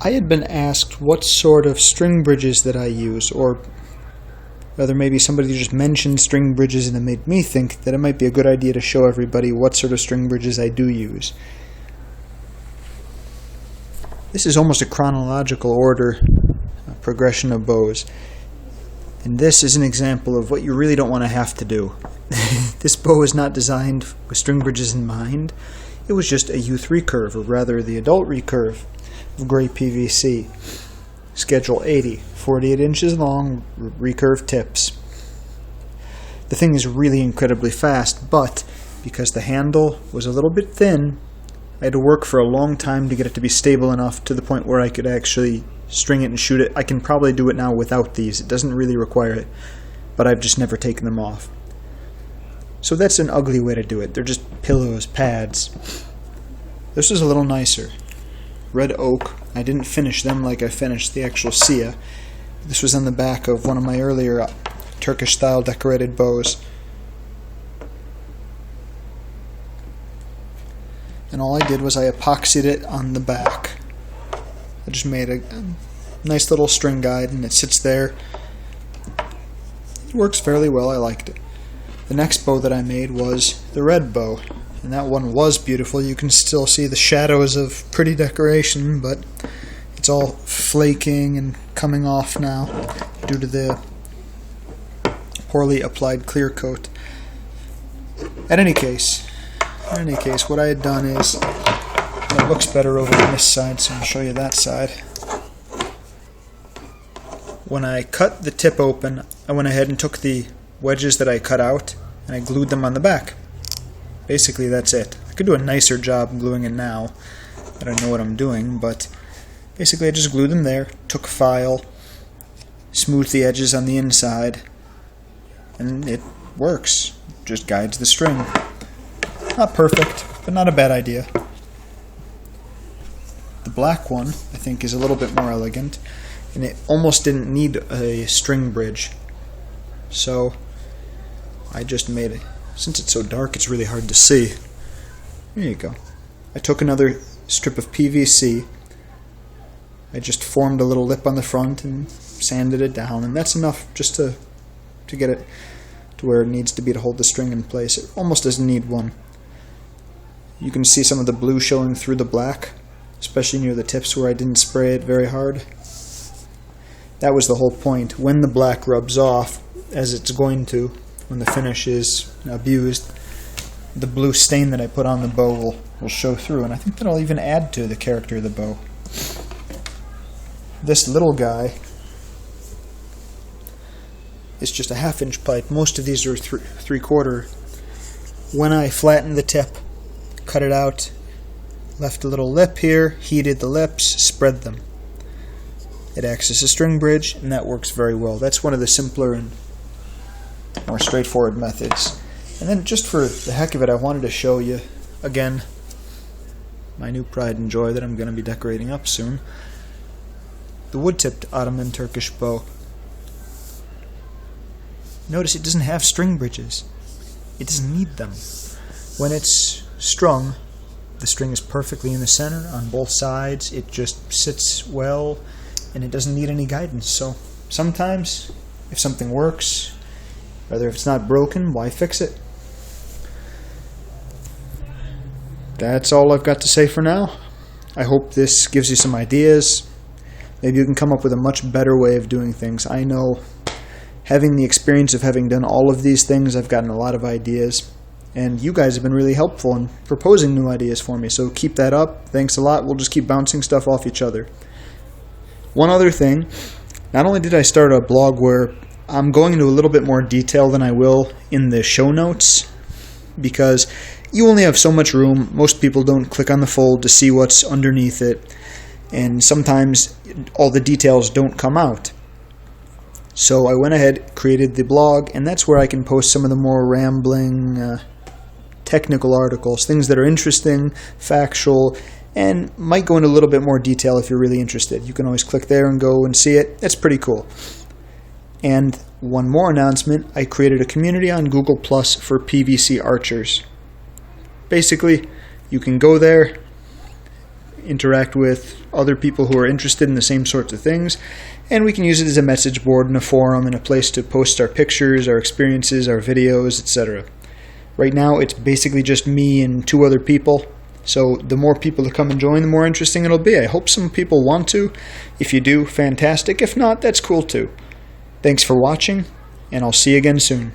I had been asked what sort of string bridges that I use, or rather maybe somebody just mentioned string bridges and it made me think that it might be a good idea to show everybody what sort of string bridges I do use. This is almost a chronological order progression of bows. And this is an example of what you really don't want to have to do. This bow is not designed with string bridges in mind. It was just a youth recurve, or rather the adult recurve of gray PVC. Schedule 80, 48 inches long, recurve tips. The thing is really incredibly fast, but because the handle was a little bit thin, I had to work for a long time to get it to be stable enough to the point where I could actually string it and shoot it. I can probably do it now without these. It doesn't really require it, but I've just never taken them off. So that's an ugly way to do it. They're just pillows, pads. This is a little nicer. Red oak. I didn't finish them like I finished the actual Sia. This was on the back of one of my earlier Turkish-style decorated bows. And all I did was I epoxied it on the back. I just made a nice little string guide, and it sits there. It works fairly well. I liked it. The next bow that I made was the red bow, and that one was beautiful. You can still see the shadows of pretty decoration, but it's all flaking and coming off now due to the poorly applied clear coat. In any case, what I had done is, it looks better over on this side, so I'll show you that side. When I cut the tip open, I went ahead and took the wedges that I cut out and I glued them on the back. Basically, that's it. I could do a nicer job gluing it now that I know what I'm doing, but basically I just glued them there, took a file, smoothed the edges on the inside, and it works. Just guides the string. Not perfect, but not a bad idea. The black one, I think, is a little bit more elegant, and it almost didn't need a string bridge. So I just made it. Since it's so dark, it's really hard to see. There you go. I took another strip of PVC. I just formed a little lip on the front and sanded it down, and that's enough just to get it to where it needs to be to hold the string in place. It almost doesn't need one. You can see some of the blue showing through the black, especially near the tips where I didn't spray it very hard. That was the whole point. When the black rubs off, as it's going to, when the finish is abused, the blue stain that I put on the bow will show through, and I think that'll even add to the character of the bow. This little guy is just a 1/2 inch pipe. Most of these are 3/4. When I flattened the tip, cut it out, left a little lip here, heated the lips, spread them. It acts as a string bridge, and that works very well. That's one of the simpler and more straightforward methods. And then just for the heck of it, I wanted to show you, again, my new pride and joy that I'm going to be decorating up soon, the wood-tipped Ottoman Turkish bow. Notice it doesn't have string bridges. It doesn't need them. When it's strung, the string is perfectly in the center on both sides. It just sits well, and it doesn't need any guidance. So sometimes, if something works, rather if it's not broken, why fix it? That's all I've got to say for now. I hope this gives you some ideas. Maybe you can come up with a much better way of doing things. I know, having the experience of having done all of these things, I've gotten a lot of ideas. And you guys have been really helpful in proposing new ideas for me, so keep that up. Thanks a lot. We'll just keep bouncing stuff off each other. One other thing, not only did I start a blog where I'm going into a little bit more detail than I will in the show notes, because you only have so much room. Most people don't click on the fold to see what's underneath it, and sometimes all the details don't come out. So I went ahead, created the blog, and that's where I can post some of the more rambling, technical articles, things that are interesting, factual, and might go into a little bit more detail if you're really interested. You can always click there and go and see it. It's pretty cool. And one more announcement, I created a community on Google Plus for PVC archers. Basically, you can go there, interact with other people who are interested in the same sorts of things, and we can use it as a message board and a forum and a place to post our pictures, our experiences, our videos, etc. Right now it's basically just me and 2 other people, so the more people that come and join, the more interesting it'll be. I hope some people want to. If you do, fantastic. If not, that's cool too. Thanks for watching, and I'll see you again soon.